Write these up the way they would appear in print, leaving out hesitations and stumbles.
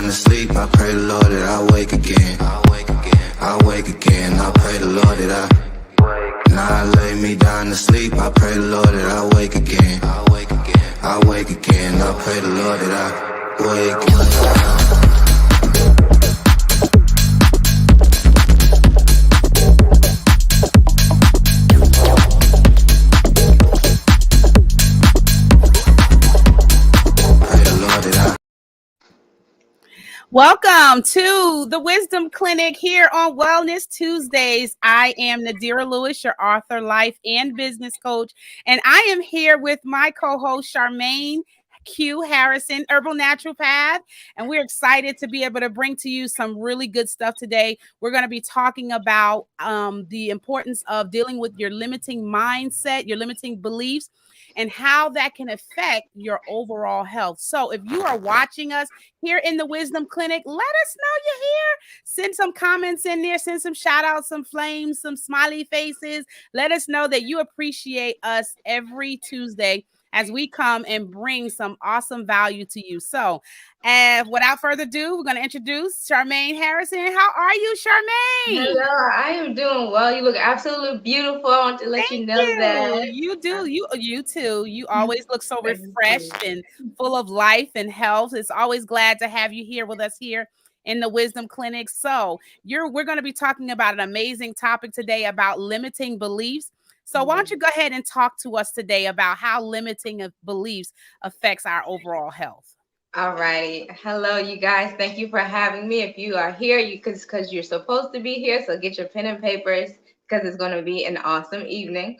to sleep, I pray the Lord that I wake again. I wake again, I pray the Lord that I lay me down to sleep, I pray the Lord that I wake again. I wake again, I pray the Lord that I wake again. Welcome to the Wisdom Clinic here on Wellness Tuesdays. I am Nadira Lewis, your author, life, and business coach, and I am here with my co-host, Sharmane Harrison, Herbal Naturopath, and we're excited to be able to bring to you some really good stuff today. We're going to be talking about the importance of dealing with your limiting mindset, your limiting beliefs, and how that can affect your overall health. So if you are watching us here in the Wisdom Clinic, let us know you're here. Send some comments in there, send some shout outs, some flames, some smiley faces. Let us know that you appreciate us every Tuesday as we come and bring some awesome value to you. So without further ado, we're going to introduce Sharmane Harrison. How are you, Sharmane? Hello, I am doing well. You look absolutely beautiful. I want to let you know that. You do. You too. You always look so refreshed and full of life and health. It's always glad to have you here with us here in the Wisdom Clinic. So we're going to be talking about an amazing topic today about limiting beliefs. So why don't you go ahead and talk to us today about how limiting of beliefs affects our overall health? All righty. Hello, you guys. Thank you for having me. If you are here, because you're supposed to be here. So get your pen and papers because it's going to be an awesome evening.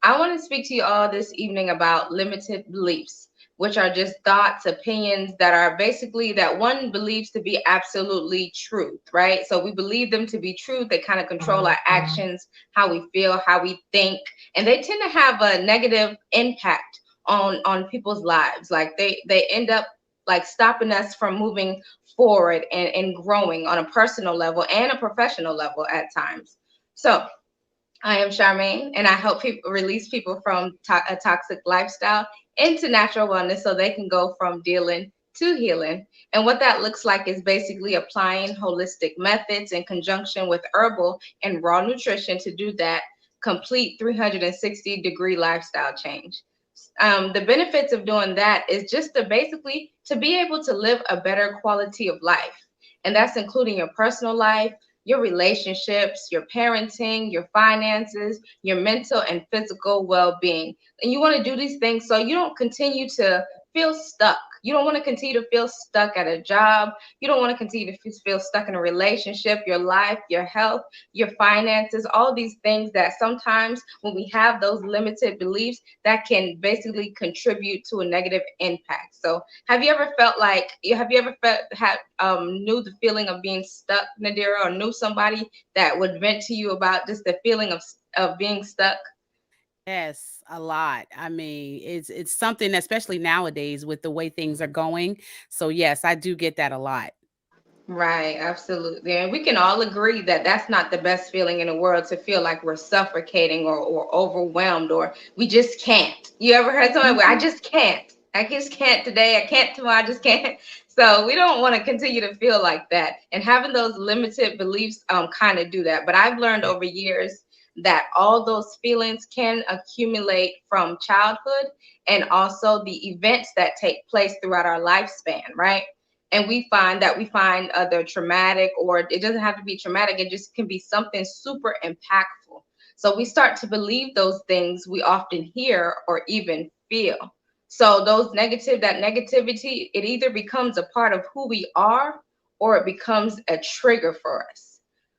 I want to speak to you all this evening about limited beliefs, which are just thoughts, opinions that are basically that one believes to be absolutely truth, right? So we believe them to be truth. They kind of control our actions, how we feel, how we think, and they tend to have a negative impact on people's lives. Like they end up like stopping us from moving forward and growing on a personal level and a professional level at times. So I am Sharmane, and I help people release people from a toxic lifestyle into natural wellness so they can go from dealing to healing. And what that looks like is basically applying holistic methods in conjunction with herbal and raw nutrition to do that complete 360-degree lifestyle change. The benefits of doing that is just to basically to be able to live a better quality of life. And that's including your personal life, your relationships, your parenting, your finances, your mental and physical well-being. And you want to do these things so you don't continue to feel stuck. You don't want to continue to feel stuck at a job. You don't want to continue to feel stuck in a relationship, your life, your health, your finances, all these things that sometimes when we have those limited beliefs, that can basically contribute to a negative impact. So have you ever knew the feeling of being stuck, Nadira, or knew somebody that would vent to you about just the feeling of being stuck? Yes, a lot. I mean, it's something, especially nowadays with the way things are going. So yes, I do get that a lot. Right, absolutely. And we can all agree that that's not the best feeling in the world to feel like we're suffocating or overwhelmed or we just can't. You ever heard someone, I just can't. I just can't today. I can't tomorrow. I just can't. So we don't want to continue to feel like that. And having those limited beliefs kind of do that. But I've learned over years that all those feelings can accumulate from childhood and also the events that take place throughout our lifespan, right? And we find they're traumatic, or it doesn't have to be traumatic, it just can be something super impactful. So we start to believe those things we often hear or even feel. So that negativity, it either becomes a part of who we are or it becomes a trigger for us.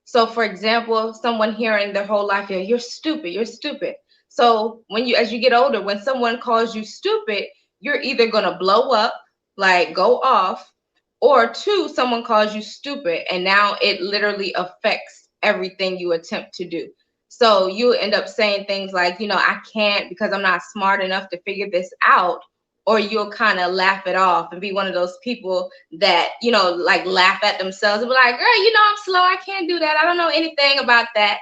So for example, someone hearing their whole life, you're stupid, you're stupid. So as you get older, when someone calls you stupid, you're either going to blow up, like go off, or two, someone calls you stupid and now it literally affects everything you attempt to do. So you end up saying things like, I can't because I'm not smart enough to figure this out. Or you'll kind of laugh it off and be one of those people that, like laugh at themselves and be like, girl, I'm slow. I can't do that. I don't know anything about that.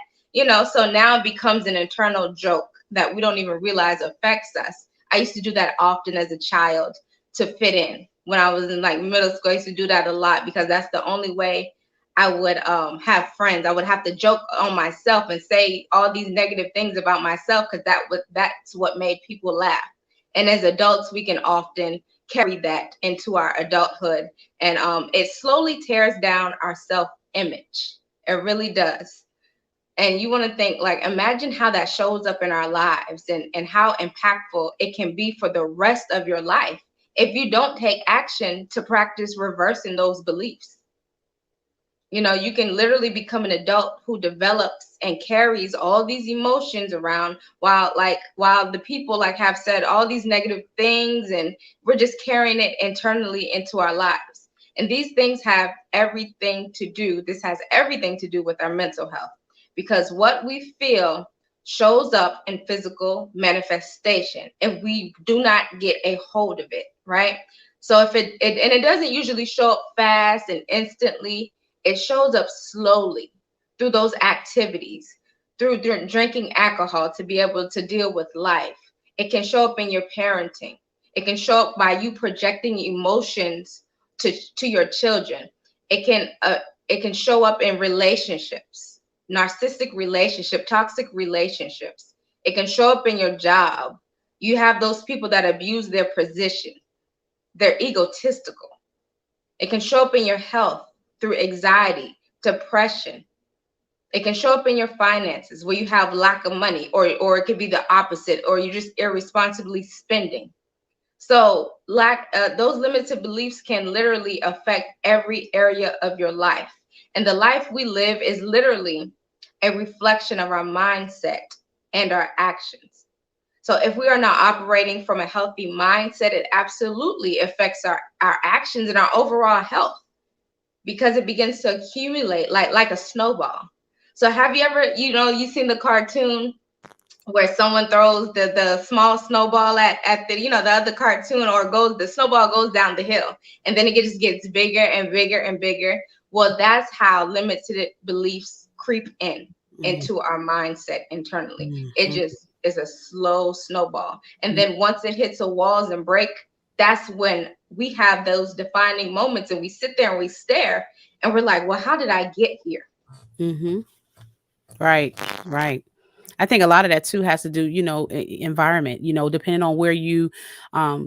So now it becomes an internal joke that we don't even realize affects us. I used to do that often as a child to fit in. when I was in like middle school. I used to do that a lot because that's the only way I would have friends. I would have to joke on myself and say all these negative things about myself because that's what made people laugh. And as adults, we can often carry that into our adulthood, and it slowly tears down our self-image. It really does. And you want to think, like, imagine how that shows up in our lives, and how impactful it can be for the rest of your life if you don't take action to practice reversing those beliefs. You know, you can literally become an adult who develops and carries all these emotions around, while the people like have said all these negative things, and we're just carrying it internally into our lives. And these things have everything to do, this has everything to do with our mental health, because what we feel shows up in physical manifestation if we do not get a hold of it, right? So if it doesn't usually show up fast and instantly, it shows up slowly through those activities, through drinking alcohol to be able to deal with life. It can show up in your parenting. It can show up by you projecting emotions to your children. It can show up in relationships, narcissistic relationship, toxic relationships. It can show up in your job. You have those people that abuse their position. They're egotistical. It can show up in your health through anxiety, depression. It can show up in your finances where you have lack of money, or it could be the opposite, or you're just irresponsibly spending. So those limited beliefs can literally affect every area of your life. And the life we live is literally a reflection of our mindset and our actions. So if we are not operating from a healthy mindset, it absolutely affects our actions and our overall health, because it begins to accumulate like a snowball. So have you ever, you seen the cartoon where someone throws the small snowball at the the other cartoon, or the snowball goes down the hill, and then it just gets bigger and bigger and bigger. Well, that's how limited beliefs creep into our mindset internally. It just is a slow snowball. And then once it hits the walls and break, that's when we have those defining moments, and we sit there and we stare and we're like, well, how did I get here? Right, right. I think a lot of that too has to do, environment, depending on where you,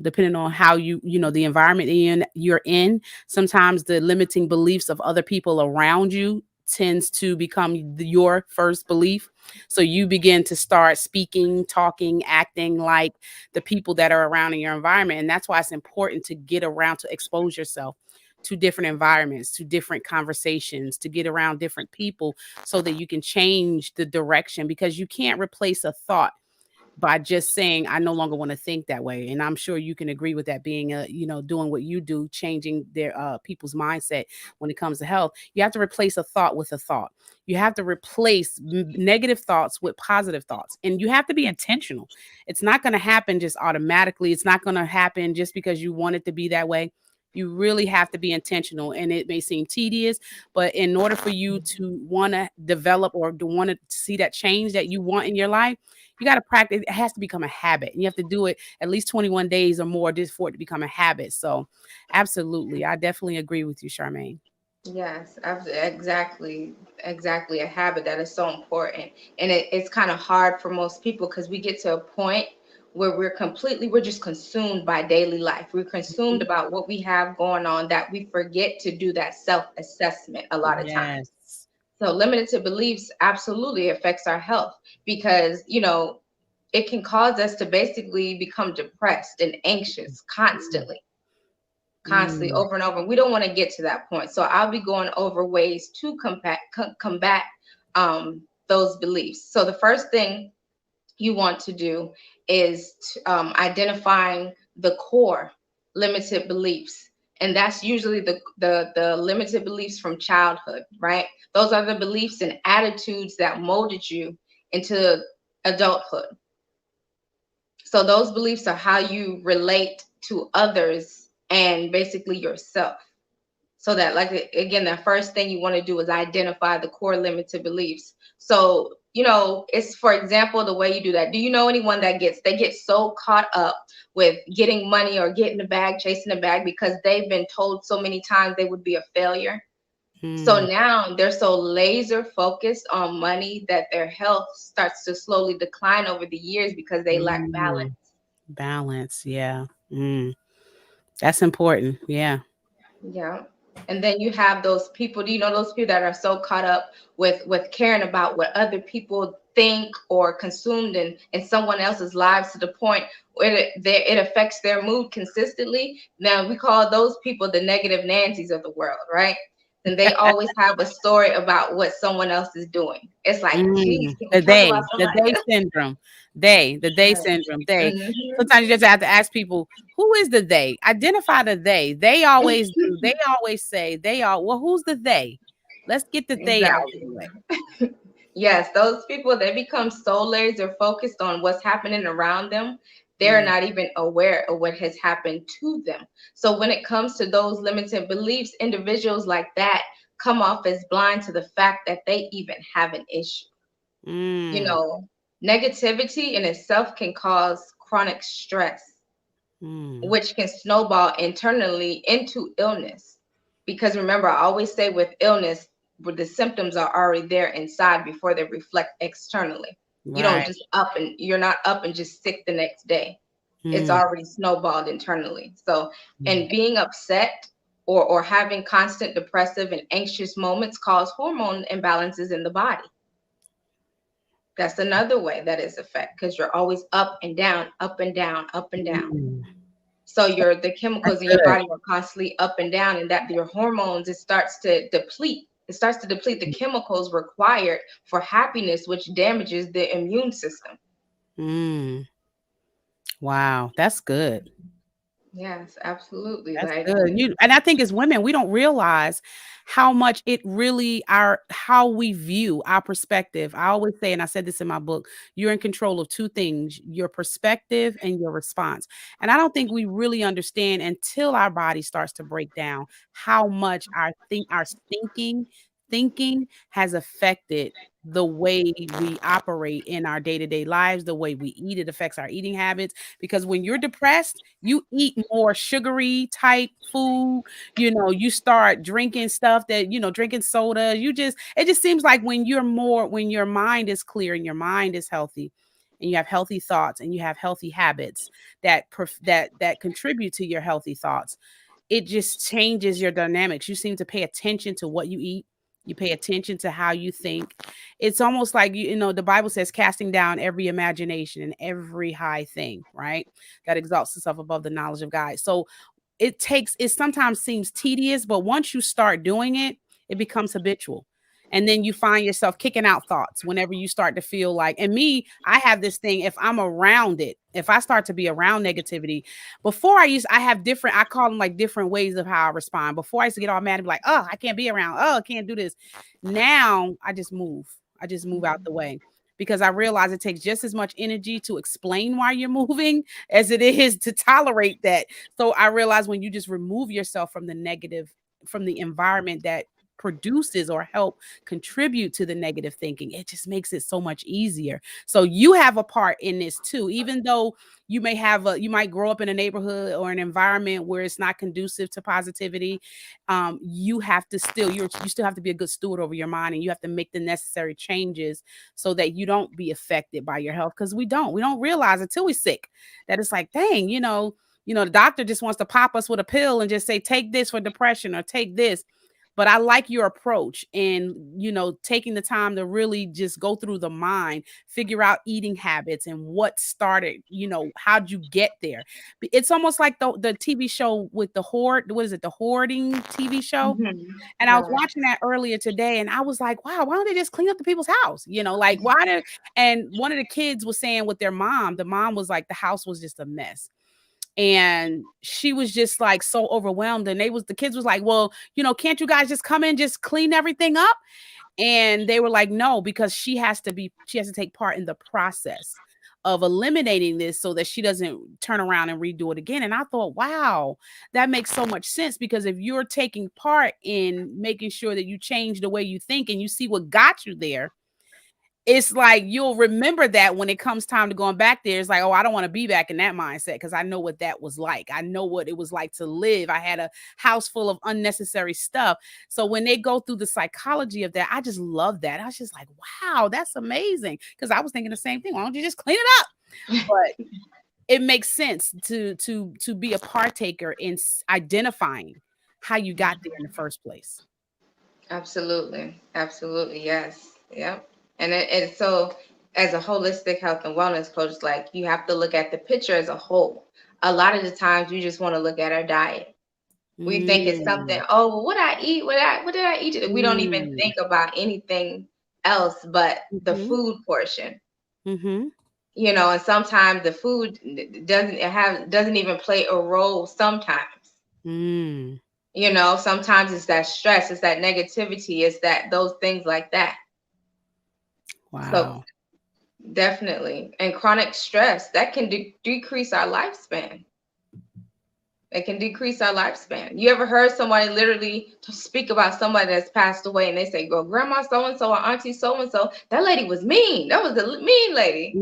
depending on how the environment you're in, sometimes the limiting beliefs of other people around you tends to become your first belief. So you begin to start speaking, talking, acting like the people that are around in your environment. And that's why it's important to get around, to expose yourself to different environments, to different conversations, to get around different people so that you can change the direction, because you can't replace a thought by just saying, I no longer want to think that way. And I'm sure you can agree with that, being doing what you do, changing their people's mindset when it comes to health. You have to replace a thought with a thought. You have to replace negative thoughts with positive thoughts, and you have to be intentional. It's not going to happen just automatically. It's not going to happen just because you want it to be that way. You really have to be intentional, and it may seem tedious, but in order for you to want to develop or to want to see that change that you want in your life, you got to practice. It has to become a habit, and you have to do it at least 21 days or more just for it to become a habit. So absolutely, I definitely agree with you, Sharmane. Yes, exactly. Exactly. A habit that is so important. And it's kind of hard for most people because we get to a point where we're just consumed by daily life. We're consumed about what we have going on that we forget to do that self-assessment a lot of times. Yes. So limited beliefs absolutely affects our health, because, it can cause us to basically become depressed and anxious constantly Mm. over and over. We don't want to get to that point. So I'll be going over ways to combat those beliefs. So the first thing you want to do is identifying the core limited beliefs. And that's usually the limited beliefs from childhood, right? Those are the beliefs and attitudes that molded you into adulthood. So those beliefs are how you relate to others and basically yourself. So that, like, again, the first thing you want to do is identify the core limited beliefs. So, it's, for example, the way you do that. Do you know anyone that they get so caught up with getting money or getting the bag, chasing the bag, because they've been told so many times they would be a failure? So now they're so laser focused on money that their health starts to slowly decline over the years because they lack balance. Balance, yeah. That's important. Yeah. Yeah. And then you have those people, do you know those people that are so caught up with caring about what other people think or consumed in someone else's lives, to the point where it affects their mood consistently? Now we call those people the negative Nancy's of the world, right? And they always have a story about what someone else is doing. It's like, geez, can we talk about The somebody they else? syndrome. The they syndrome. They. Mhm. Sometimes you just have to ask people, who is the they? Identify the they. They always do. They always say they are. Well, who's the they? Let's get the they out of the Exactly. way. Yes, those people, they become so laser focused on what's happening around them, they're Mm, not even aware of what has happened to them. So when it comes to those limited beliefs, individuals like that come off as blind to the fact that they even have an issue. You mm, know, negativity in itself can cause chronic stress, mm. which can snowball internally into illness. Because remember, I always say with illness, where the symptoms are already there inside before they reflect externally. You don't Right. just you're not up and just sick the next day. It's Mm, already snowballed internally. So, mm. and being upset or having constant depressive and anxious moments cause hormone imbalances in the body. That's another way that is affect, because you're always up and down, up and down, up and down. Mm. So the That's chemicals in your good. body are constantly up and down, and that your hormones, it starts to deplete. It starts to deplete the chemicals required for happiness, which damages the immune system. Mm. Wow, that's good. Yes, absolutely. That's Like, good. And I think as women, we don't realize how much it really how we view our perspective. I always say, and I said this in my book, you're in control of two things, your perspective and your response. And I don't think we really understand until our body starts to break down how much our thinking has affected the way we operate in our day-to-day lives, the way we eat. It affects our eating habits, because when you're depressed, you eat more sugary type food, you start drinking stuff that, drinking soda. It just seems like when your mind is clear and your mind is healthy and you have healthy thoughts and you have healthy habits that contribute to your healthy thoughts, it just changes your dynamics. You seem to pay attention to what you eat. You pay attention to how you think. It's almost like, the Bible says, casting down every imagination and every high thing, right? That exalts itself above the knowledge of God. So it sometimes seems tedious, but once you start doing it, it becomes habitual. And then you find yourself kicking out thoughts whenever you start to feel like, and me, I have this thing, if I'm around it, if I start to be around negativity, I have different, I call them like different ways of how I respond. Before I used to get all mad and be like, oh, I can't be around, oh, I can't do this. Now I just move. I just move out the way, because I realize it takes just as much energy to explain why you're moving as it is to tolerate that. So I realize when you just remove yourself from the negative, from the environment that produces or help contribute to the negative thinking, it just makes it so much easier. So you have a part in this too, even though you might grow up in a neighborhood or an environment where it's not conducive to positivity. You have to you still have to be a good steward over your mind, and you have to make the necessary changes so that you don't be affected by your health, because we don't realize until we're sick that it's like, dang, the doctor just wants to pop us with a pill and just say, take this for depression or take this. But I like your approach and, taking the time to really just go through the mind, figure out eating habits and what started, how'd you get there? It's almost like the TV show with the hoard. What is it? The hoarding TV show. mhm, And I was right. watching that earlier today, and I was like, wow, why don't they just clean up the people's house? Like, why did, and one of the kids was saying with their mom, the mom was like, the house was just a mess. And she was just like so overwhelmed. And the kids was like, well, can't you guys just come in, just clean everything up? And they were like, no, because she has to take part in the process of eliminating this so that she doesn't turn around and redo it again. And I thought, wow, that makes so much sense, because if you're taking part in making sure that you change the way you think and you see what got you there, it's like you'll remember that when it comes time to going back there. It's like, oh, I don't want to be back in that mindset because I know what that was like. I know what it was like to live. I had a house full of unnecessary stuff. So when they go through the psychology of that, I just love that. I was just like, wow, that's amazing. Because I was thinking the same thing. Why don't you just clean it up? But it makes sense to be a partaker in identifying how you got there in the first place. Absolutely. Absolutely. Yes. Yep. And so as a holistic health and wellness coach, like you have to look at the picture as a whole. A lot of the times you just want to look at our diet. We think it's something, Mm, oh, well, what I eat, what did I eat today? We don't even mm, think about anything else but the mhm, food portion. mhm, And sometimes the food doesn't even play a role sometimes. mm. Sometimes it's that stress, it's that negativity, it's that those things like that. So Wow. definitely. And chronic stress that can decrease our lifespan. It can decrease our lifspan. You ever heard somebody literally to speak about somebody that's passed away and they say, "Girl, grandma so and so or auntie so and so, that lady was mean. That was a mean lady."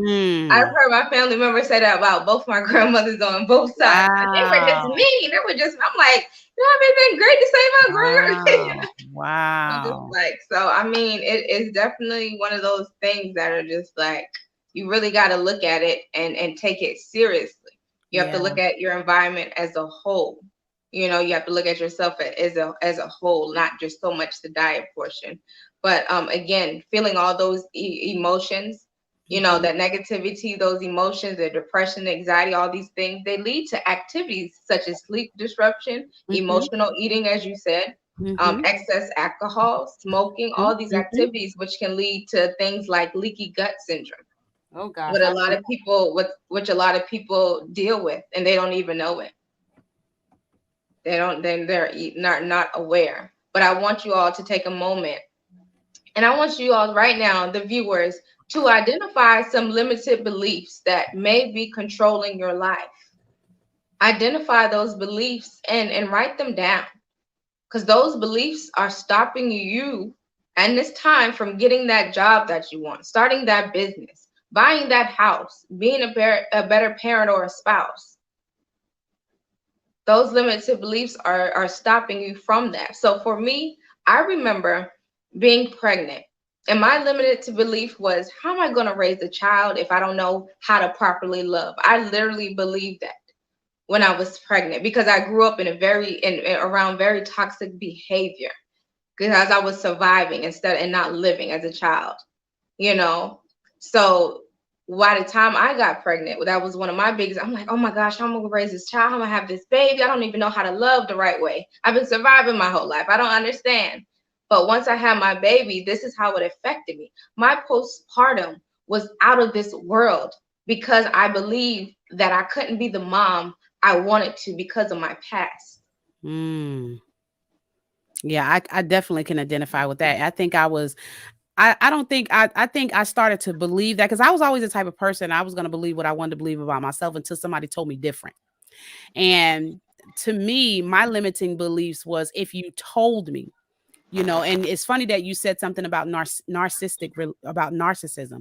I've Mm. heard my family members say that about both my grandmothers on both sides. They were just Wow. mean. They were just. I'm like, everything great to say about grandma. Wow. I'm just Wow. like, so I mean, it is definitely one of those things that are just like you really got to look at it and take it seriously. You have to Yeah. look at your environment as a whole. You have to look at yourself as a whole, not just so much the diet portion. But again, feeling all those emotions, Mhm, that negativity, those emotions, the depression, the anxiety, all these things, they lead to activities such as sleep disruption, mhm, emotional eating, as you said, mhm, excess alcohol, smoking, mhm, all these mhm. activities, which can lead to things like leaky gut syndrome, Oh gosh, what a lot of people, which a lot of people deal with, and they don't even know it. They don't, then they're not aware. But I want you all to take a moment, and I want you all right now, the viewers, to identify some limited beliefs that may be controlling your life. Identify those beliefs and write them down, because those beliefs are stopping you and this time from getting that job that you want, starting that business, buying that house, being a better parent or a spouse. Those limited beliefs are stopping you from that. So for me, I remember being pregnant, and my limited belief was, how am I going to raise a child if I don't know how to properly love? I literally believed that when I was pregnant, because I grew up around very toxic behavior, because I was surviving instead and not living as a child, you know. So by the time I got pregnant, that was one of my biggest. I'm like, oh my gosh, how am I gonna raise this child? How am I gonna have this baby? I don't even know how to love the right way. I've been surviving my whole life. I don't understand. But once I had my baby, this is how it affected me. My postpartum was out of this world because I believed that I couldn't be the mom I wanted to because of my past. mm. Yeah, I definitely can identify with that. I think I was I don't think I think I started to believe that because I was always the type of person I was going to believe what I wanted to believe about myself until somebody told me different. And to me, my limiting beliefs was if you told me, and it's funny that you said something about about narcissism.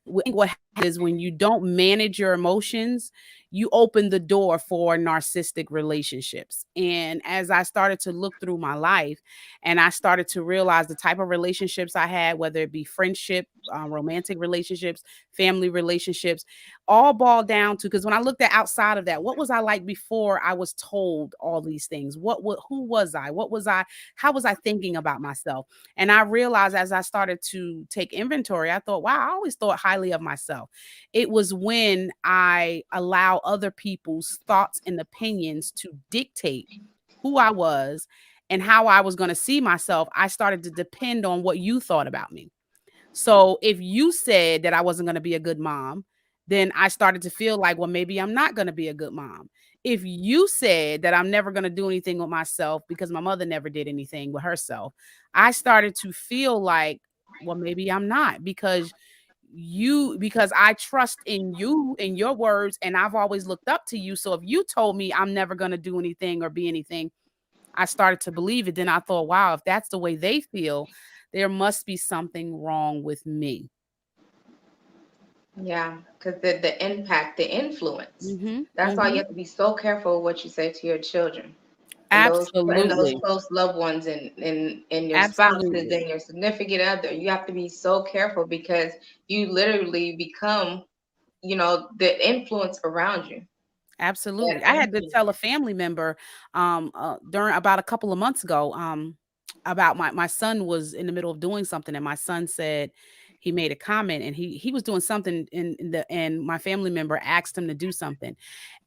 What happens is when you don't manage your emotions, you open the door for narcissistic relationships. And as I started to look through my life and I started to realize the type of relationships I had, whether it be friendship, romantic relationships, family relationships, all boiled down to, because when I looked at outside of that, what was I like before I was told all these things? Who was I? What was I? How was I thinking about myself? And I realized as I started to take inventory, I thought, wow, I always thought highly of myself. It was when I allow other people's thoughts and opinions to dictate who I was and how I was going to see myself. I started to depend on what you thought about me. So if you said that I wasn't going to be a good mom, then I started to feel like, well, maybe I'm not going to be a good mom. If you said that I'm never going to do anything with myself because my mother never did anything with herself, I started to feel like, well, maybe I'm not because I trust in you, in your words, and I've always looked up to you. So if you told me I'm never going to do anything or be anything, I started to believe it. Then I thought, wow, if that's the way they feel, there must be something wrong with me. Yeah, because the impact, the influence. Mm-hmm. That's why you Mm-hmm. have to be so careful what you say to your children and those Absolutely. close loved ones and your spouses Absolutely. and your significant other. You have to be so careful because you literally become, the influence around you. Absolutely. That I had to influence. tell a family member during about a couple of months ago about my son was in the middle of doing something, and my son said he made a comment, and he was doing something and my family member asked him to do something,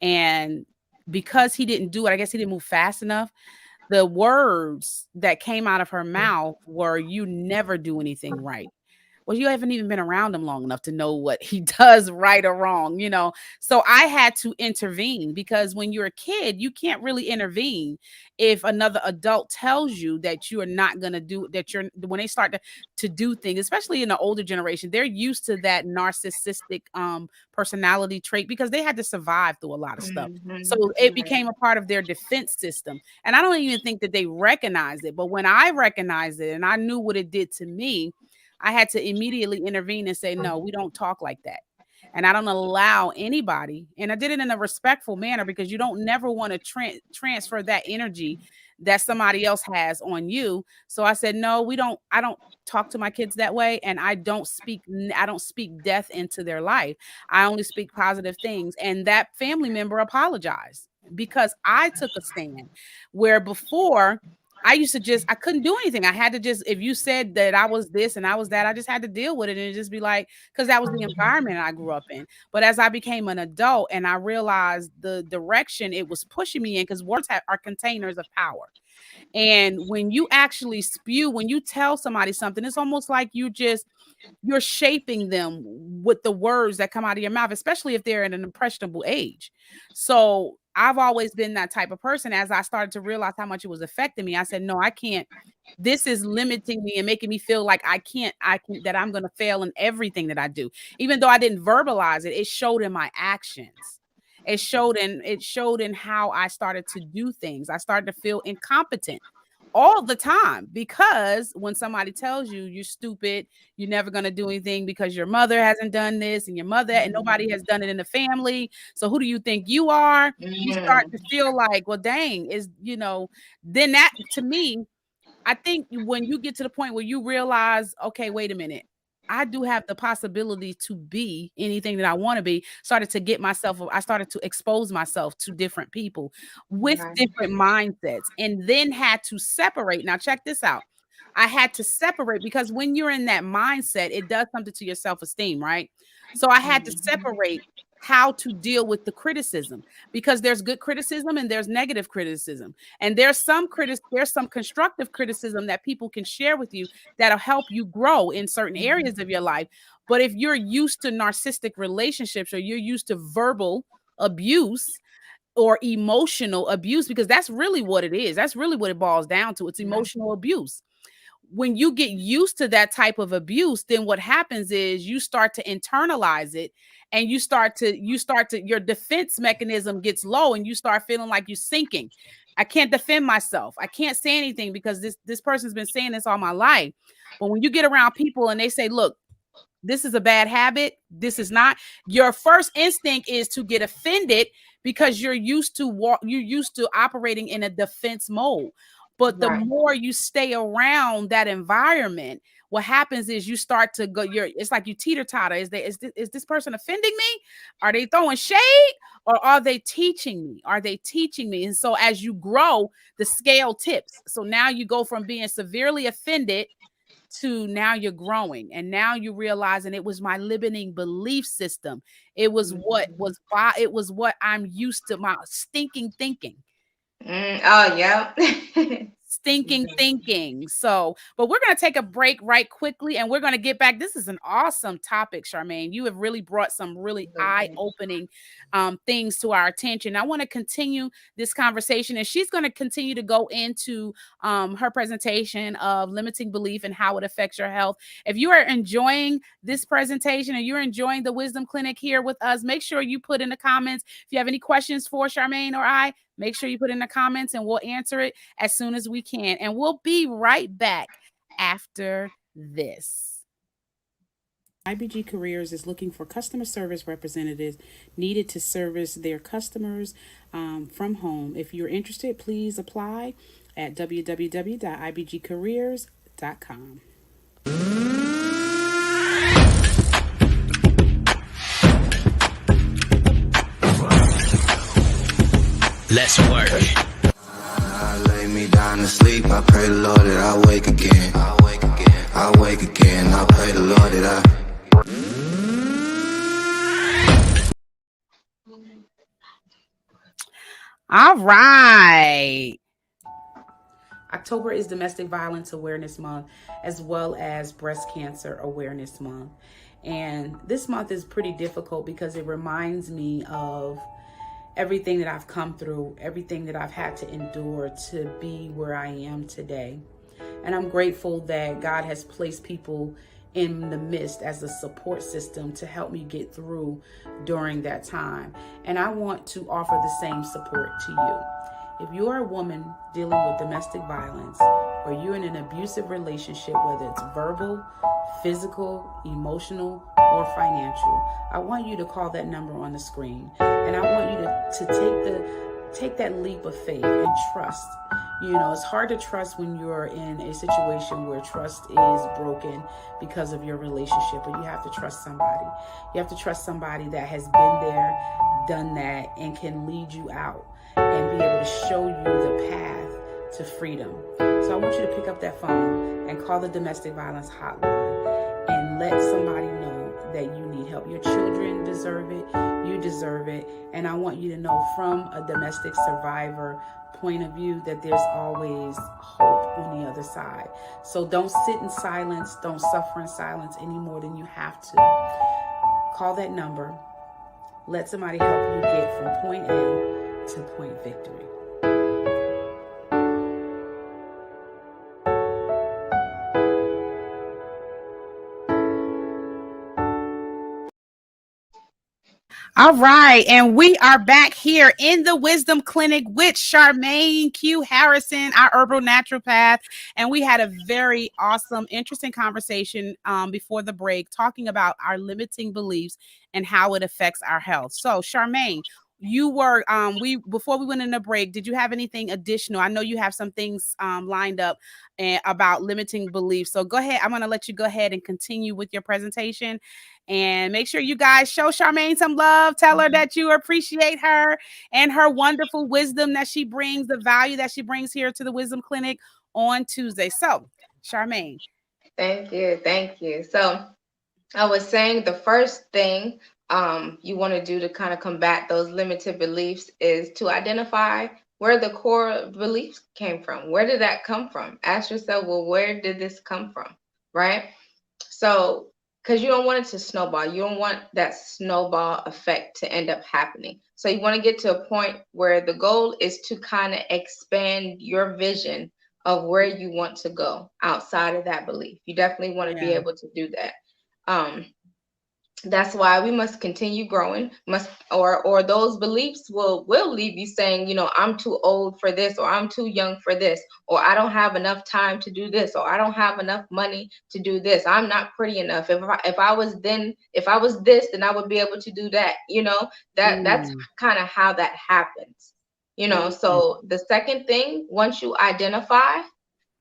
and because he didn't do it, I guess he didn't move fast enough. The words that came out of her mouth were, "You never do anything right." Well, you haven't even been around him long enough to know what he does right or wrong, you know? So I had to intervene, because when you're a kid, you can't really intervene if another adult tells you that you are not going to do that. You're when they start to do things, especially in the older generation, they're used to that narcissistic personality trait because they had to survive through a lot of stuff. So Mhm. it Right. became a part of their defense system. And I don't even think that they recognized it. But when I recognized it and I knew what it did to me, I had to immediately intervene and say, no, we don't talk like that. And I don't allow anybody, and I did it in a respectful manner, because you don't never want to transfer that energy that somebody else has on you. So I said, no, I don't talk to my kids that way. And I don't speak death into their life. I only speak positive things. And that family member apologized because I took a stand where before I couldn't do anything. I had to just, if you said that I was this and I was that, I just had to deal with it and just be like, because that was the environment I grew up in. But as I became an adult and I realized the direction it was pushing me in, because are containers of power. And when you actually when you tell somebody something, it's almost like you're shaping them with the words that come out of your mouth, especially if they're at an impressionable age. So I've always been that type of person. As I started to realize how much it was affecting me, I said, no, I can't. This is limiting me and making me feel like that I'm going to fail in everything that I do. Even though I didn't verbalize it, it showed in my actions. It showed in how I started to do things. I started to feel incompetent all the time, because when somebody tells you you're stupid, you're never going to do anything because your mother hasn't done this and your mother and nobody has done it in the family. So who do you think you are? You start Mhm. to feel like, well, dang, then that to me, I think when you get to the point where you realize, okay, wait a minute, I do have the possibility to be anything that I want to be. I started to expose myself to different people with Right. different mindsets, and then had to separate. Now, check this out. I had to separate, because when you're in that mindset, it does something to your self esteem, right? So I had to Mhm. separate how to deal with the criticism, because there's good criticism and there's negative criticism. And there's some constructive criticism that people can share with you that'll help you grow in certain areas of your life. But if you're used to narcissistic relationships, or you're used to verbal abuse or emotional abuse, because that's really what it is. That's really what it boils down to. It's Yeah. emotional abuse. When you get used to that type of abuse, then what happens is you start to internalize it, and your defense mechanism gets low, and you start feeling like you're sinking. I can't defend myself. I can't say anything because this person's been saying this all my life. But when you get around people and they say, look, this is a bad habit, this is not, your first instinct is to get offended, because you're used to operating in a defense mode. But the Right. more you stay around that environment, what happens is you start to go, it's like you teeter totter. Is this person offending me? Are they throwing shade, or are they teaching me? And so as you grow, the scale tips. So now you go from being severely offended to now you're growing, and now you realizing it was my limiting belief system. Mhm. It was what I'm used to, my stinking thinking. Oh, yeah. Stinking thinking. So, but we're going to take a break right quickly, and we're going to get back. This is an awesome topic, Sharmane. You have really brought some really eye-opening things to our attention. I want to continue this conversation, and she's going to continue to go into her presentation of limiting belief and how it affects your health. If you are enjoying this presentation and you're enjoying the Wisdom Clinic here with us, make sure you put in the comments. If you have any questions for Sharmane or I, make sure you put in the comments, and we'll answer it as soon as we can. And we'll be right back after this. IBG Careers is looking for customer service representatives needed to service their customers from home. If you're interested, please apply at www.ibgcareers.com. Let's work. I lay me down to sleep. I pray the Lord that I wake again. I wake again. I wake again. I pray the Lord that I. All right. October is Domestic Violence Awareness Month, as well as Breast Cancer Awareness Month. And this month is pretty difficult because it reminds me of everything that I've come through, everything that I've had to endure to be where I am today. And I'm grateful that God has placed people in the midst as a support system to help me get through during that time. And I want to offer the same support to you. If you're a woman dealing with domestic violence, or you're in an abusive relationship, whether it's verbal, physical, emotional, or financial, I want you to call that number on the screen. And I want you to take that leap of faith and trust. You know, it's hard to trust when you're in a situation where trust is broken because of your relationship, but you have to trust somebody. You have to trust somebody that has been there, done that, and can lead you out and be able to show you the path to freedom. So I want you to pick up that phone and call the domestic violence hotline and let somebody know that you need help. Your children deserve it. You deserve it. And I want you to know from a domestic survivor point of view that there's always hope on the other side. So don't sit in silence. Don't suffer in silence any more than you have to. Call that number. Let somebody help you get from point A to point victory. All right, and we are back here in the Wisdom Clinic with Sharmane Q. Harrison, our herbal naturopath, and we had a very awesome, interesting conversation before the break, talking about our limiting beliefs and how it affects our health. So, Sharmane, you were before we went in the break, did you have anything additional? I know you have some things lined up about limiting beliefs. So go ahead. I'm going to let you go ahead and continue with your presentation. And make sure you guys show Sharmane some love. Tell her that you appreciate her and her wonderful wisdom that she brings, the value that she brings here to the Wisdom Clinic on Tuesday. So, Sharmane. Thank you. Thank you. So I was saying the first thing you want to do to kind of combat those limited beliefs is to identify where the core beliefs came from. Where did that come from? Ask yourself, well, where did this come from? Right? So, because you don't want it to snowball. You don't want that snowball effect to end up happening. So you want to get to a point where the goal is to kind of expand your vision of where you want to go outside of that belief. You definitely want to be able to do that. That's why we must continue growing, or those beliefs will leave you saying, you know, I'm too old for this, or I'm too young for this, or I don't have enough time to do this, or I don't have enough money to do this. I'm not pretty enough. If I was this, then I would be able to do that. You know, that's kind of how that happens. You know, so the second thing, once you identify,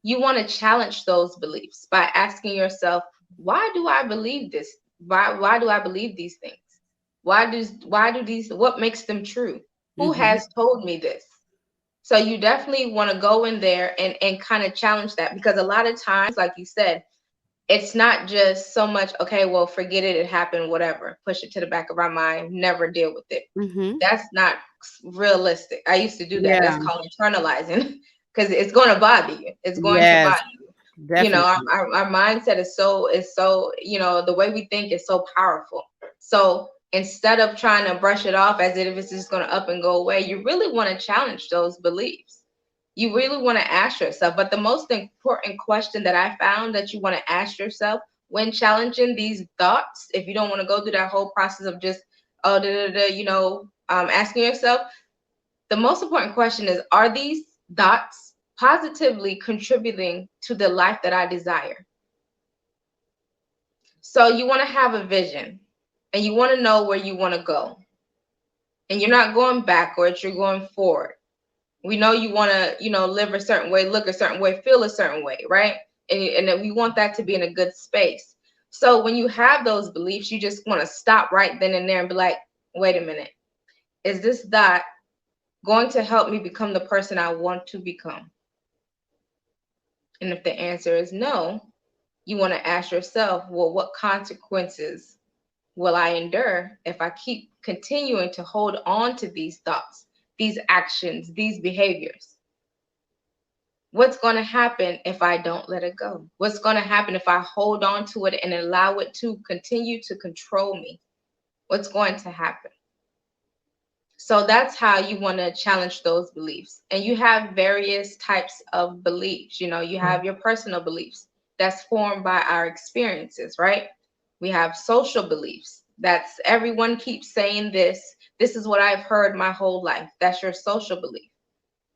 you want to challenge those beliefs by asking yourself, why do I believe this? Why do I believe these things? What makes them true? Who has told me this? So you definitely want to go in there and kind of challenge that, because a lot of times, like you said, it's not just so much, okay, well, forget it, it happened, whatever, push it to the back of our mind, never deal with it. That's not realistic. I used to do that. That's called internalizing, because it's going to bother you. It's going to bother you. Definitely. You know, our mindset is so, you know, the way we think is so powerful. So instead of trying to brush it off as if it's just going to up and go away, you really want to challenge those beliefs. You really want to ask yourself. But the most important question that I found that you want to ask yourself when challenging these thoughts, if you don't want to go through that whole process of just, you know, asking yourself, the most important question is, are these thoughts positively contributing to the life that I desire? So you want to have a vision and you want to know where you want to go. And you're not going backwards, you're going forward. We know you want to, live a certain way, look a certain way, feel a certain way, right? And then we want that to be in a good space. So when you have those beliefs, you just want to stop right then and there and be like, wait a minute, is this that going to help me become the person I want to become? And if the answer is no, you want to ask yourself, well, what consequences will I endure if I keep continuing to hold on to these thoughts, these actions, these behaviors? What's going to happen if I don't let it go? What's going to happen if I hold on to it and allow it to continue to control me? What's going to happen? So that's how you want to challenge those beliefs. And you have various types of beliefs. You have your personal beliefs that's formed by our experiences, right? We have social beliefs. That's everyone keeps saying this. This is what I've heard my whole life. That's your social belief.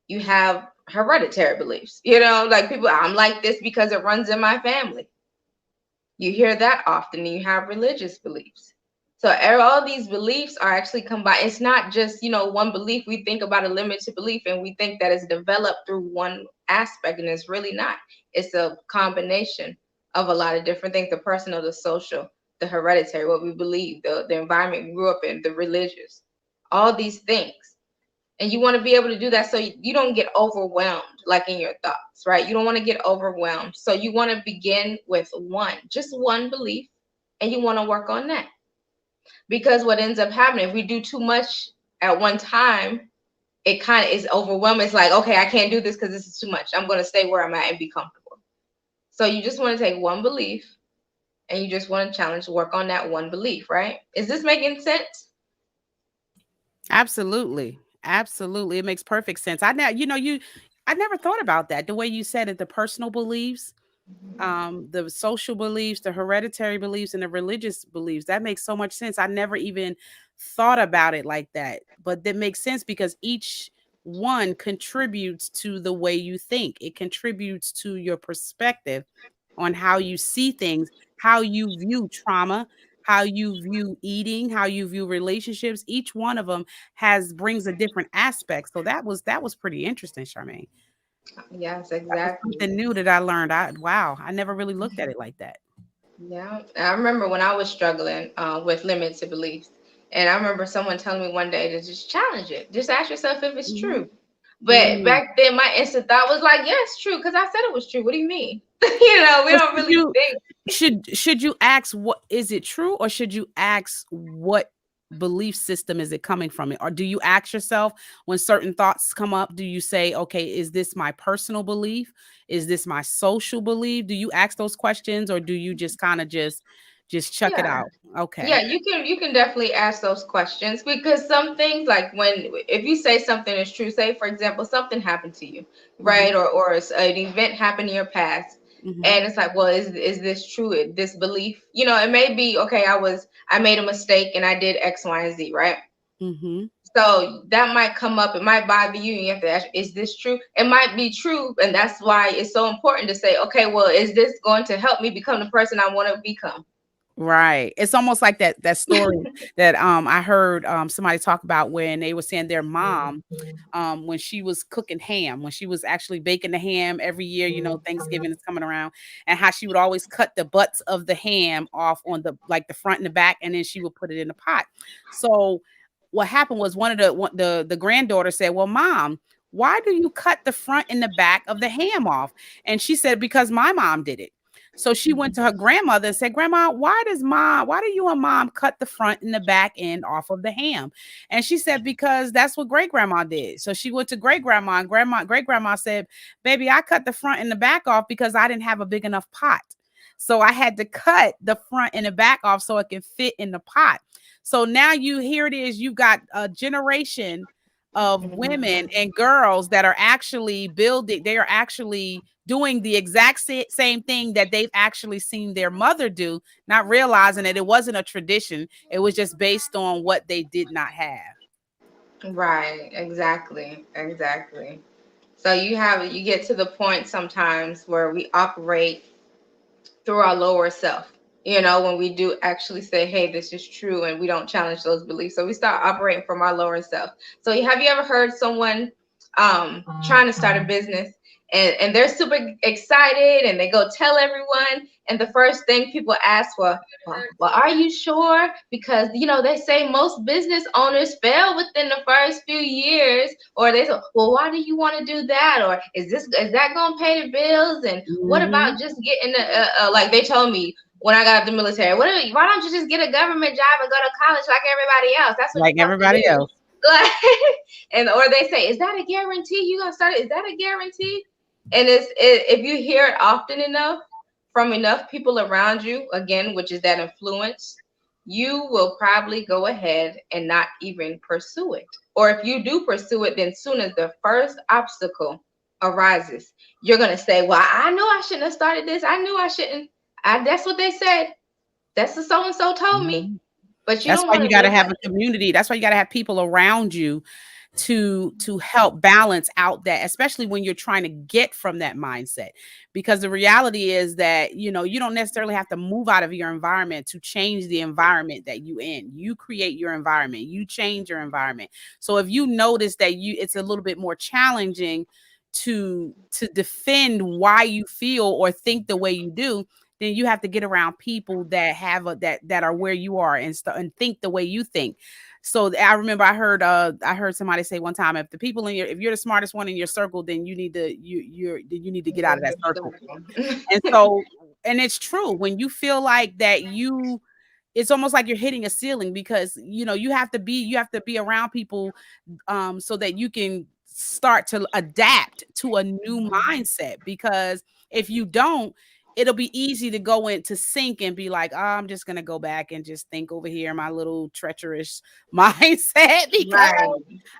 You have hereditary beliefs, like people, I'm like this because it runs in my family. You hear that often. And you have religious beliefs. So all these beliefs are actually combined. It's not just, one belief. We think about a limited belief and we think that it's developed through one aspect, and it's really not. It's a combination of a lot of different things: the personal, the social, the hereditary, what we believe, the environment we grew up in, the religious, all these things. And you want to be able to do that so you don't get overwhelmed, like in your thoughts, right? You don't want to get overwhelmed. So you want to begin with just one belief, and you want to work on that. Because what ends up happening, if we do too much at one time, it kind of is overwhelming. It's like, okay, I can't do this because this is too much. I'm going to stay where I'm at and be comfortable. So you just want to take one belief and you just want to challenge, work on that one belief, right? Is this making sense? Absolutely. Absolutely. It makes perfect sense. I never thought about that. The way you said it, the personal beliefs, the social beliefs, the hereditary beliefs, and the religious beliefs. That makes so much sense. I never even thought about it like that. But that makes sense because each one contributes to the way you think. It contributes to your perspective on how you see things, how you view trauma, how you view eating, how you view relationships. Each one of them brings a different aspect. So that was pretty interesting, Sharmane. Yes, That was exactly. something new that I learned. Wow, I never really looked at it like that. Yeah. I remember when I was struggling with limited beliefs. And I remember someone telling me one day to just challenge it. Just ask yourself if it's Mhm. true. But Mm. back then, my instant thought was like, yeah, it's true, because I said it was true. What do you mean? We But don't really think. should you ask, what is it true, or should you ask what belief system is it coming from? It, or do you ask yourself when certain thoughts come up? Do you say, okay, is this my personal belief? Is this my social belief? Do you ask those questions, or do you just kind of just chuck it Yeah. out? Yeah, Okay. you can definitely ask those questions, because some things, like if you say something is true, say for example something happened to you, Hmm. right? Or an event happened in your past, Hmm. and it's like, well, is this true? This belief, it may be, okay, I made a mistake and I did X, Y, and Z, right? Hmm. So that might come up, it might bother you, and you have to ask, is this true? It might be true, and that's why it's so important to say, okay, well, is this going to help me become the person I want to become? Right. It's almost like that story that I heard somebody talk about when they were saying their mom, when she was cooking ham, when she was actually baking the ham every year, Thanksgiving is coming around, and how she would always cut the butts of the ham off on the front and the back, and then she would put it in the pot. So what happened was the granddaughter said, "Well, mom, why do you cut the front and the back of the ham off?" And she said, "Because my mom did it." So she went to her grandmother and said, "Grandma, why do you and mom cut the front and the back end off of the ham?" And she said, "Because that's what great grandma did." So she went to great grandma, and great grandma said, "Baby, I cut the front and the back off because I didn't have a big enough pot. So I had to cut the front and the back off so it can fit in the pot." So now here it is, you've got a generation of women and girls that are actually they are actually doing the exact same thing that they've actually seen their mother do, not realizing that it wasn't a tradition. It was just based on what they did not have. Right, exactly, exactly. So you get to the point sometimes where we operate through our lower self. when we do actually say, hey, this is true, and we don't challenge those beliefs. So we start operating from our lower self. So have you ever heard someone trying to start a business, and they're super excited, and they go tell everyone, and the first thing people ask for, well, are you sure? Because they say most business owners fail within the first few years, or they say, well, why do you want to do that? Or is that going to pay the bills? And what Mm-hmm. about just getting like they told me when I got out of the military, why don't you just get a government job and go to college like everybody else? That's what Like you're supposed to everybody do. else. Like, or they say, is that a guarantee you gonna start it? Is that a guarantee? And if you hear it often enough from enough people around you, again, which is that influence, you will probably go ahead and not even pursue it. Or if you do pursue it, then soon as the first obstacle arises, you're gonna say, well, I knew I shouldn't have started this. I knew I shouldn't. That's what they said. That's what so and so told me. Mhm. But you That's don't why want you to got to live have like a community. That's why you got to have people around you to help balance out that, especially when you're trying to get from that mindset. Because the reality is that, you don't necessarily have to move out of your environment to change the environment that you in. You create your environment, you change your environment. So if you notice that it's a little bit more challenging to defend why you feel or think the way you do, then you have to get around people that have that are where you are and think the way you think. So I remember I heard somebody say one time, if you're the smartest one in your circle, then you need to get out of that circle. And so, and it's true, when you feel like that, it's almost like you're hitting a ceiling, because you have to be around people so that you can start to adapt to a new mindset. Because if you don't, it'll be easy to go into sync and be like, oh, I'm just gonna go back and just think over here my little treacherous mindset, because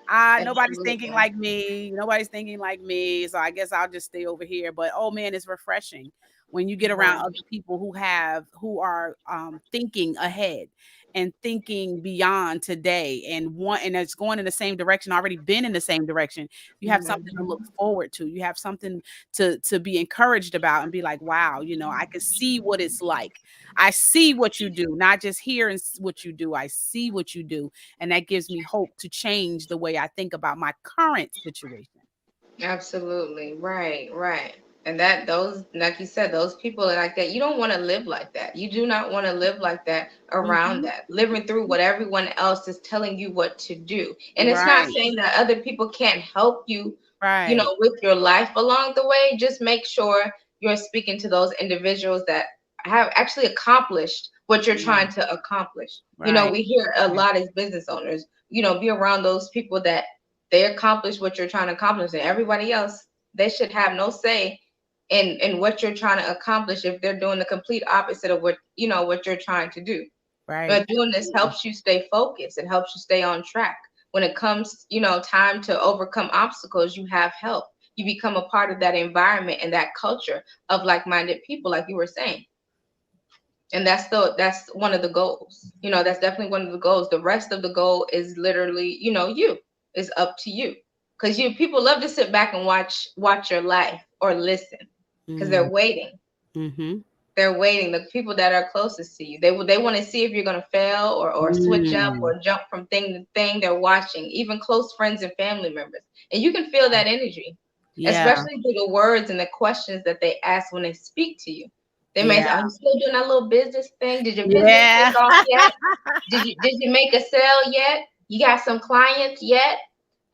right. nobody's thinking Absolutely. like me. Nobody's thinking like me. So I guess I'll just stay over here. But oh man, it's refreshing when you get around Right. other people who are thinking ahead and thinking beyond today, and it's going in the same direction, already been in the same direction. You have something to look Mhm. forward to. You have something to be encouraged about and be like, wow, I can see what it's like. I see what you do, not just hear what you do. I see what you do, and that gives me hope to change the way I think about my current situation. Absolutely. Right. Right. And that those, like you said, those people are like that. You don't want to live like that. You do not want to live like that around Mhm. that, living through what everyone else is telling you what to do. And it's not Right, saying that other people can't help you, right, with your life along the way. Just make sure you're speaking to those individuals that have actually accomplished what you're yeah, trying to accomplish. right, We hear a right, lot as business owners, be around those people that they accomplish what you're trying to accomplish, and everybody else, they should have no say in what you're trying to accomplish if they're doing the complete opposite of what you're trying to do. right. But doing this Absolutely. helps you stay focused. It helps you stay on track. When it comes, time to overcome obstacles, you have help. You become a part of that environment and that culture of like-minded people, like you were saying. And that's one of the goals. That's definitely one of the goals. The rest of the goal is literally, you. It's up to you. Because people love to sit back and watch your life or listen because Mm, they're waiting. mhm, They're waiting. The people that are closest to you, they want to see if you're gonna fail or switch up mm, or jump from thing to thing. They're watching, even close friends and family members, and you can feel that energy, yeah, especially through the words and the questions that they ask when they speak to you. They may say, yeah, "Are you still doing that little business thing? Did your business yeah. take off yet? Did you make a sale yet? You got some clients yet?"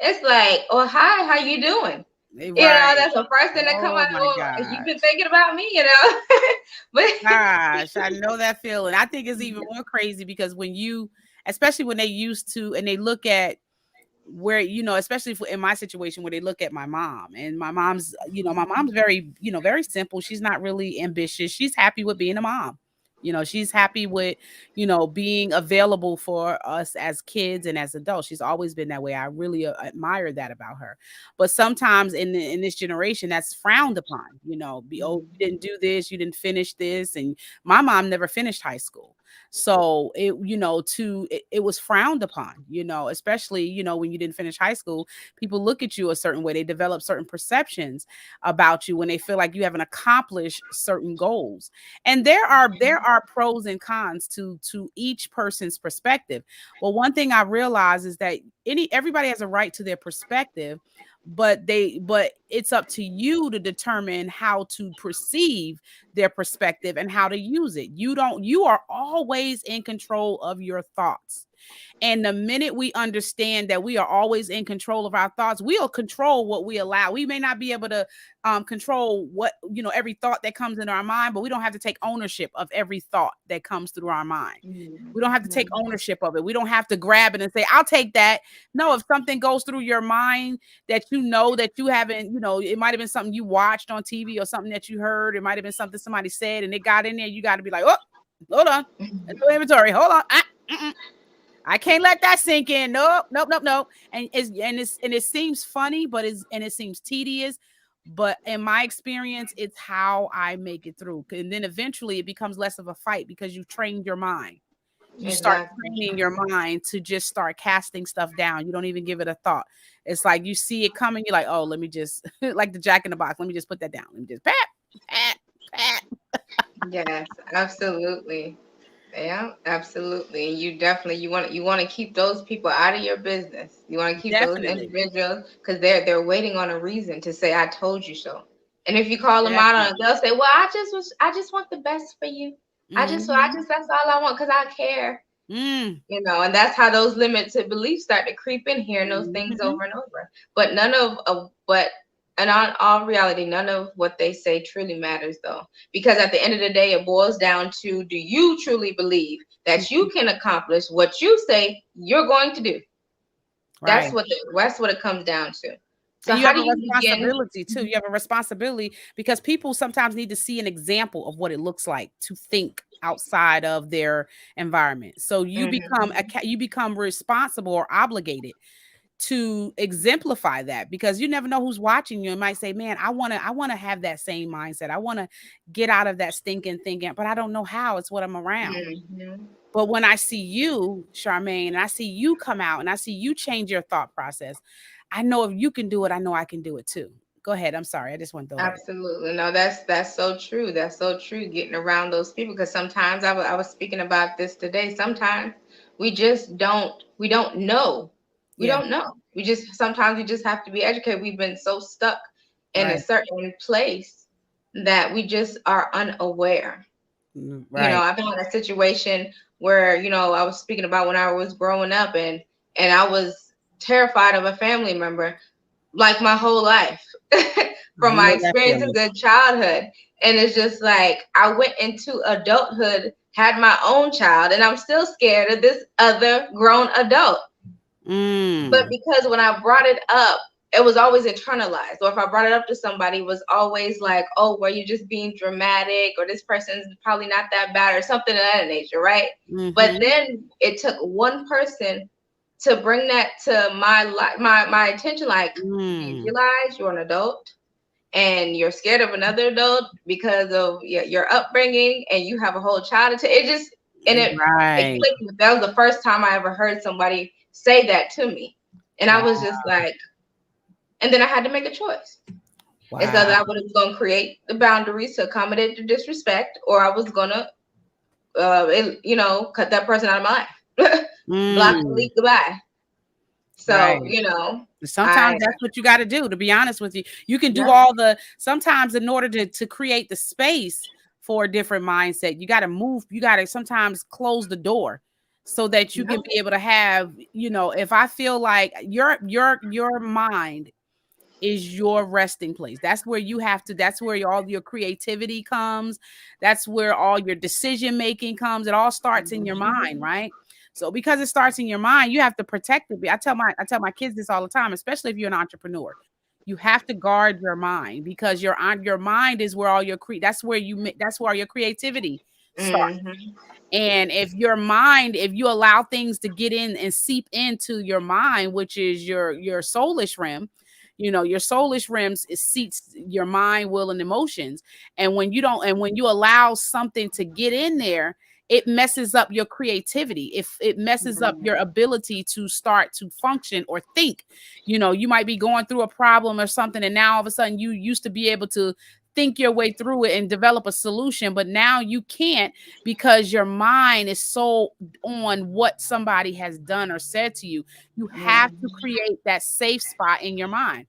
It's like, "Oh, hi, how you doing?" Right. That's the first thing that come Oh out. my Oh, you've been gosh. thinking about me, but Gosh, I know that feeling. I think it's even more crazy because especially when they used to, and they look at where, especially in my situation, where they look at my mom, and my mom's very, very simple. She's not really ambitious. She's happy with being a mom. She's happy with, being available for us as kids and as adults. She's always been that way. I really admire that about her. But sometimes in this generation, that's frowned upon. You didn't do this, you didn't finish this, and my mom never finished high school. So it, it was frowned upon, especially, when you didn't finish high school, people look at you a certain way. They develop certain perceptions about you when they feel like you haven't accomplished certain goals. And there are pros and cons to each person's perspective. Well, one thing I realize is that everybody has a right to their perspective, but it's up to you to determine how to perceive their perspective and how to use it. You are always in control of your thoughts. And the minute we understand that we are always in control of our thoughts, we'll control what we allow. We may not be able to control every thought that comes into our mind, but we don't have to take ownership of every thought that comes through our mind. We don't have to take ownership of it. We don't have to grab it and say, I'll take that. No, if something goes through your mind that that you haven't, it might have been something you watched on TV or something that you heard. It might have been something somebody said and it got in there. You got to be like, oh, hold on. Let's do inventory. Hold on. I can't let that sink in. Nope. And it seems funny, but it seems tedious. But in my experience, it's how I make it through. And then eventually it becomes less of a fight because you've trained your mind. You start training your mind to just start casting stuff down. You don't even give it a thought. It's like you see it coming. You're like, oh, let me just like the Jack in the Box. Let me just put that down. Let me just pat. Yes, absolutely. Yeah, absolutely. And you want to keep those people out of your business. You want to keep those individuals because they're waiting on a reason to say I told you so. And if you call them out on it, they'll say, "Well, I just want the best for you. I just that's all I want because I care." And that's how those limited beliefs start to creep in, hearing those things over and over. But in all reality, none of what they say truly matters, though, because at the end of the day, it boils down to, do you truly believe that you can accomplish what you say you're going to do? Right. That's what it comes down to. So and you have a responsibility too. You have a responsibility because people sometimes need to see an example of what it looks like to think outside of their environment. So you become responsible or obligated to exemplify that, because you never know who's watching you and might say, man, I want to have that same mindset. I want to get out of that stinking thinking, but I don't know how. It's what I'm around. But when I see you, Sharmane, and I see you come out and I see you change your thought process, I know if you can do it, I know I can do it too. Go ahead. I'm sorry. I just want to throw Absolutely. No, that's so true. That's so true. Getting around those people, because sometimes I was speaking about this today. Sometimes we don't know. We don't know. Sometimes we just have to be educated. We've been so stuck in a certain place that we just are unaware. Right. I've been in a situation where, I was speaking about when I was growing up and I was terrified of a family member like my whole life from my experiences in childhood. And it's just like, I went into adulthood, had my own child, and I'm still scared of this other grown adult. But because when I brought it up, it was always internalized. Or if I brought it up to somebody, it was always like, oh, well, you're just being dramatic, or this person's probably not that bad, or something of that nature, right? But then it took one person to bring that to my attention, like, you realize you're an adult and you're scared of another adult because of your upbringing, and you have a whole child. It clicked. That was the first time I ever heard somebody say that to me. And I was just like, and then I had to make a choice. It's either I was going to create the boundaries to accommodate the disrespect, or I was going to, cut that person out of my life. Block, delete, goodbye. So, sometimes that's what you got to do, to be honest with you. You can do sometimes in order to create the space for a different mindset, you got to move. You got to sometimes close the door so that you can be able to have, if I feel like your mind is your resting place. That's where that's where all your creativity comes. That's where all your decision making comes. It all starts in your mind, right? So because it starts in your mind, you have to protect it. I tell my kids this all the time, especially if you're an entrepreneur. You have to guard your mind, because your mind is where all your that's where your creativity starts. And if you allow things to get in and seep into your mind, which is your soulish realm, your soulish realms, it seats your mind, will, and emotions. And when you allow something to get in there, it messes up your creativity. If it messes up your ability to start to function or think, you might be going through a problem or something, and now all of a sudden you used to be able to think your way through it and develop a solution, but now you can't because your mind is so on what somebody has done or said to you. You have to create that safe spot in your mind.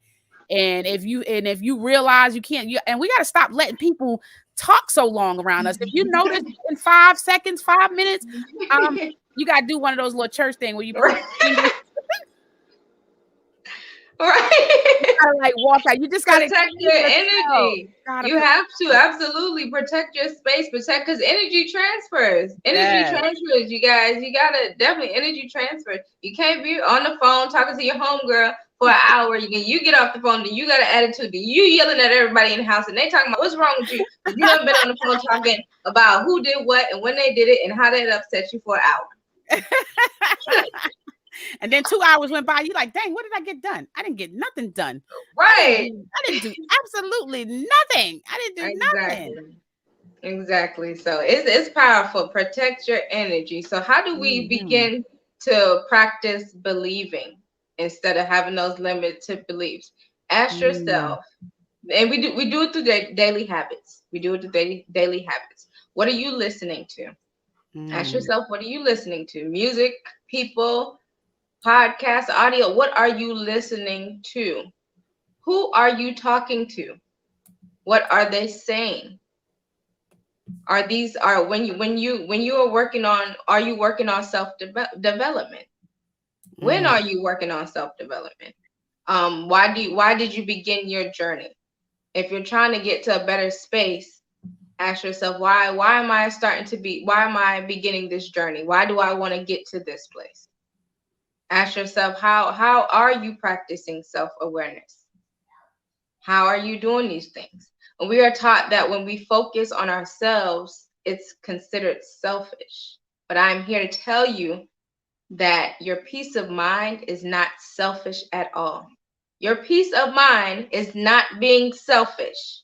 And if you realize you can't, and we got to stop letting people talk so long around us. If you notice in 5 seconds, 5 minutes, you got to do one of those little church thing where you put your fingers. Right. You gotta like walk out. You just gotta protect your energy. You have to absolutely protect your space, because energy transfers. Transfers, you guys. You gotta definitely energy transfer. You can't be on the phone talking to your homegirl for an hour. You get off the phone, then you got an attitude, then you yelling at everybody in the house, and they talking about what's wrong with you. You haven't been on the phone talking about who did what and when they did it and how that upset you for an hour. And then 2 hours went by. You're like, dang, what did I get done? I didn't get nothing done. Right. I didn't do absolutely nothing. I didn't do nothing. Exactly. So it's powerful. Protect your energy. So how do we begin to practice believing instead of having those limited beliefs? Ask yourself, and we do it through daily habits. We do it through daily habits. What are you listening to? Ask yourself, what are you listening to? Music, people, podcast, audio. What are you listening to? Who are you talking to? What are they saying? Are when you are working on self-development? When are you working on self-development? Why did you begin your journey? If you're trying to get to a better space, ask yourself, why am I beginning this journey? Why do I want to get to this place? Ask yourself, how are you practicing self-awareness? How are you doing these things? And we are taught that when we focus on ourselves, it's considered selfish. But I'm here to tell you that your peace of mind is not selfish at all. Your peace of mind is not being selfish.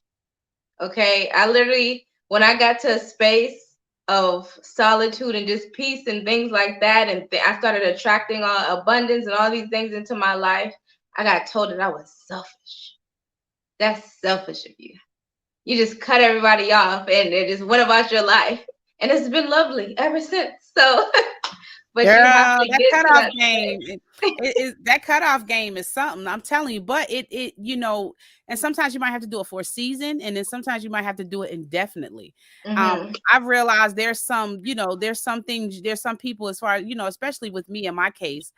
Okay? I literally, when I got to a space of solitude and just peace and things like that, and I started attracting all abundance and all these things into my life, I got told that I was selfish. That's selfish of you. You just cut everybody off and it just went about your life, and it's been lovely ever since. So but girl, you have to that get cutoff to that game that cutoff game is something, I'm telling you. But it and sometimes you might have to do it for a season, and then sometimes you might have to do it indefinitely. I've realized there's some things, there's some people, as far as especially with me in my case,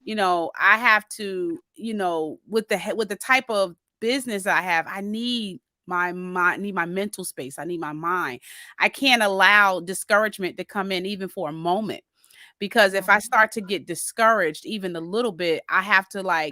I have to, with the type of business I have, I need my mental space. I need my mind. I can't allow discouragement to come in even for a moment. Because if I start to get discouraged even a little bit, I have to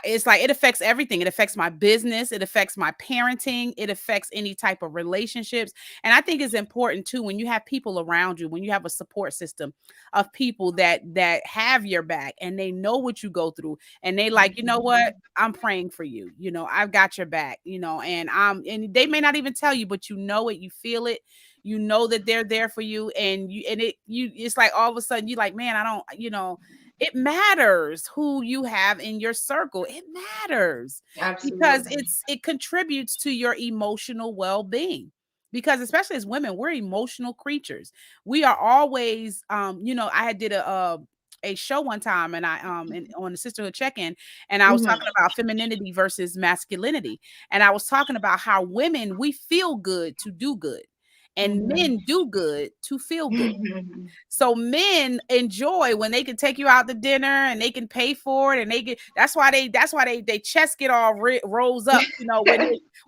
it's like it affects everything. It affects my business. It affects my parenting. It affects any type of relationships. And I think it's important too, when you have people around you, when you have a support system of people that have your back and they know what you go through, and they like, you know what, I'm praying for you. I've got your back. And they may not even tell you, but it, you feel it. You know that they're there for you, and it's like all of a sudden you're like, man, I don't, it matters who you have in your circle. It matters. Absolutely. Because it contributes to your emotional well-being. Because especially as women, we're emotional creatures. We are always, I had did a show one time, and I on the Sisterhood Check-In, and I was talking about femininity versus masculinity, and I was talking about how women, we feel good to do good. And men do good to feel good. So men enjoy when they can take you out to dinner and they can pay for it, and that's why they chest get all rose up,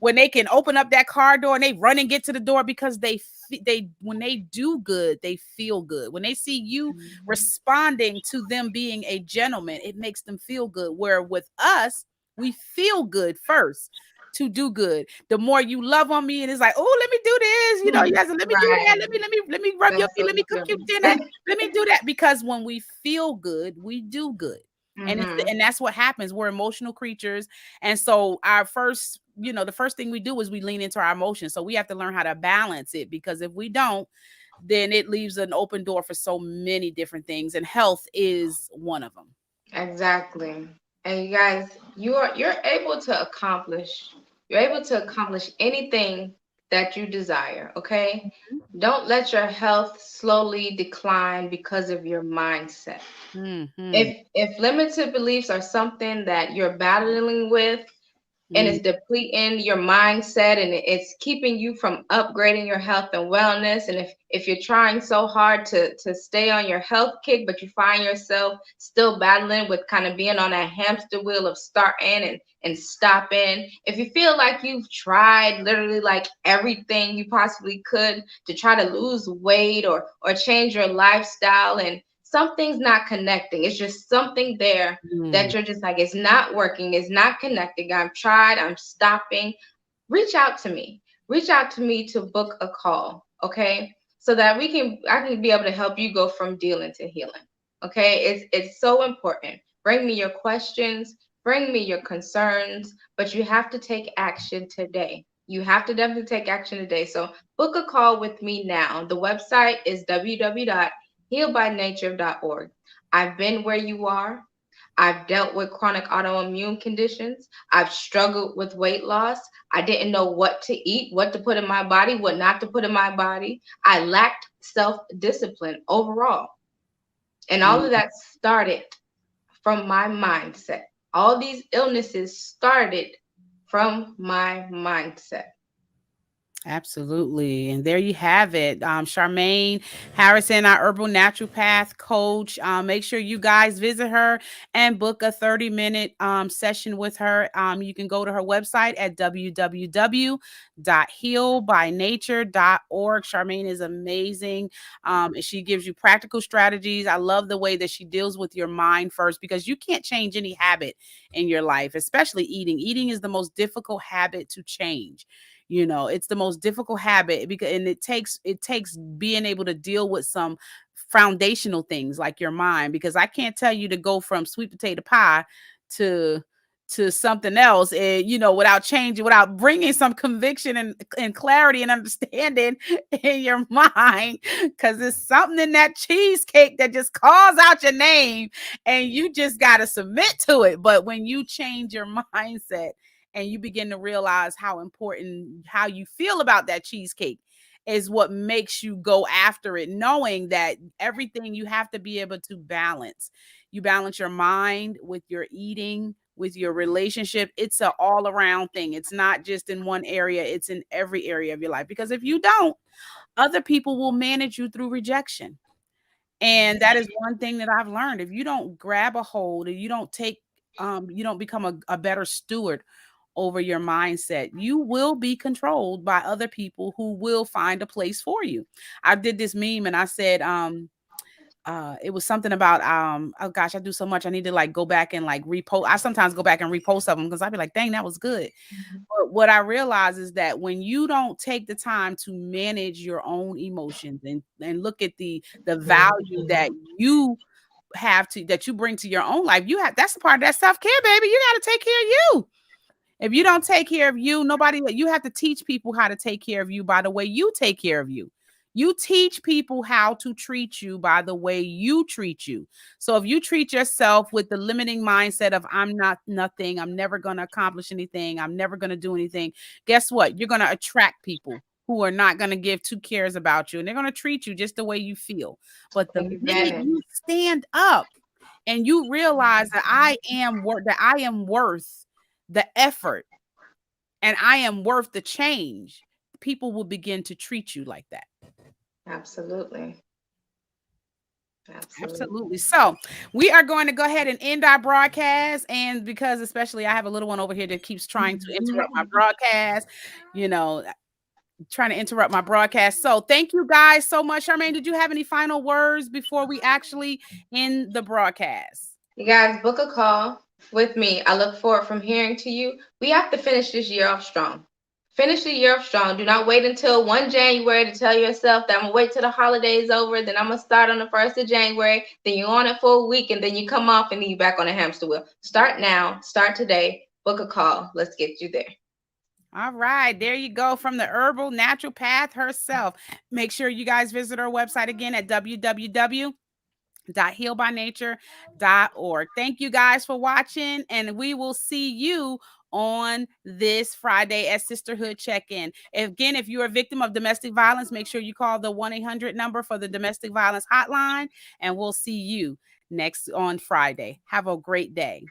when they can open up that car door and they run and get to the door, because when they do good, they feel good. When they see you responding to them being a gentleman, it makes them feel good. Where with us, we feel good first to do good. The more you love on me, and it's like, oh, let me do this, you guys, let me do that, let me rub your feet, let me cook you dinner, let me do that. Because when we feel good, we do good. And that's what happens. We're emotional creatures, and so our first, the first thing we do is we lean into our emotions. So we have to learn how to balance it, because if we don't, then it leaves an open door for so many different things. And health is one of them. Exactly. And you guys, you're able to accomplish anything that you desire, okay? Don't let your health slowly decline because of your mindset. Mm-hmm. If limited beliefs are something that you're battling with, and it's depleting your mindset, and it's keeping you from upgrading your health and wellness. And if you're trying so hard to stay on your health kick, but you find yourself still battling with kind of being on that hamster wheel of starting and stopping, if you feel like you've tried literally like everything you possibly could to try to lose weight or change your lifestyle, and something's not connecting, it's just something there that you're just like, it's not working, it's not connecting. I've tried, I'm stopping. Reach out to me. Reach out to me to book a call, okay? So that I can be able to help you go from dealing to healing. Okay? It's so important. Bring me your questions, bring me your concerns, but you have to take action today. You have to definitely take action today. So book a call with me now. The website is www.healbynature.org. I've been where you are. I've dealt with chronic autoimmune conditions. I've struggled with weight loss. I didn't know what to eat, what to put in my body, what not to put in my body. I lacked self-discipline overall. And all of that started from my mindset. All these illnesses started from my mindset. Absolutely. And there you have it. Sharmane Harrison, our herbal naturopath coach. Make sure you guys visit her and book a 30-minute session with her. You can go to her website at www.healbynature.org. Sharmane is amazing. She gives you practical strategies. I love the way that she deals with your mind first, because you can't change any habit in your life, especially eating. Eating is the most difficult habit to change. It's the most difficult habit, because and it takes being able to deal with some foundational things like your mind, because I can't tell you to go from sweet potato pie to something else, without bringing some conviction and clarity and understanding in your mind, because it's something in that cheesecake that just calls out your name, and you just got to submit to it. But when you change your mindset and you begin to realize how important how you feel about that cheesecake is what makes you go after it, knowing that everything you have to be able to balance. You balance your mind with your eating, with your relationship. It's an all around thing. It's not just in one area, it's in every area of your life. Because if you don't, other people will manage you through rejection. And that is one thing that I've learned. If you don't grab a hold and you don't become a better steward over your mindset, you will be controlled by other people who will find a place for you. I did this meme and I said, it was something about oh gosh, I do so much, I need to like go back and like repost. I sometimes go back and repost of them because I'd be like, dang, that was good. But what I realize is that when you don't take the time to manage your own emotions and look at the value that you that you bring to your own life, that's a part of that self-care, baby. You got to take care of you. If you don't take care of you, you have to teach people how to take care of you by the way you take care of you. You teach people how to treat you by the way you treat you. So if you treat yourself with the limiting mindset of I'm not nothing, I'm never going to accomplish anything, I'm never going to do anything, guess what? You're going to attract people who are not going to give two cares about you, and they're going to treat you just the way you feel. But the minute you stand up and you realize that I am worth the effort and I am worth the change, people will begin to treat you like that. Absolutely. Absolutely. So we are going to go ahead and end our broadcast. And because especially I have a little one over here that keeps trying to interrupt my broadcast, trying to interrupt my broadcast. So thank you guys so much. Sharmane, did you have any final words before we actually end the broadcast? You guys book a call with me. I look forward from hearing to you. We have to finish this year off strong. Finish the year off strong. Do not wait until 1 January to tell yourself that I'm going to wait till the holidays over, then I'm going to start on the 1st of January, then you're on it for a week, and then you come off and then you're back on a hamster wheel. Start now. Start today. Book a call. Let's get you there. All right, there you go, from the herbal naturopath herself. Make sure you guys visit our website again at www.healbynature.org. Thank you guys for watching, and we will see you on this Friday at Sisterhood Check-In. Again, if you're a victim of domestic violence, make sure you call the 1-800 number for the domestic violence hotline, and we'll see you next on Friday. Have a great day.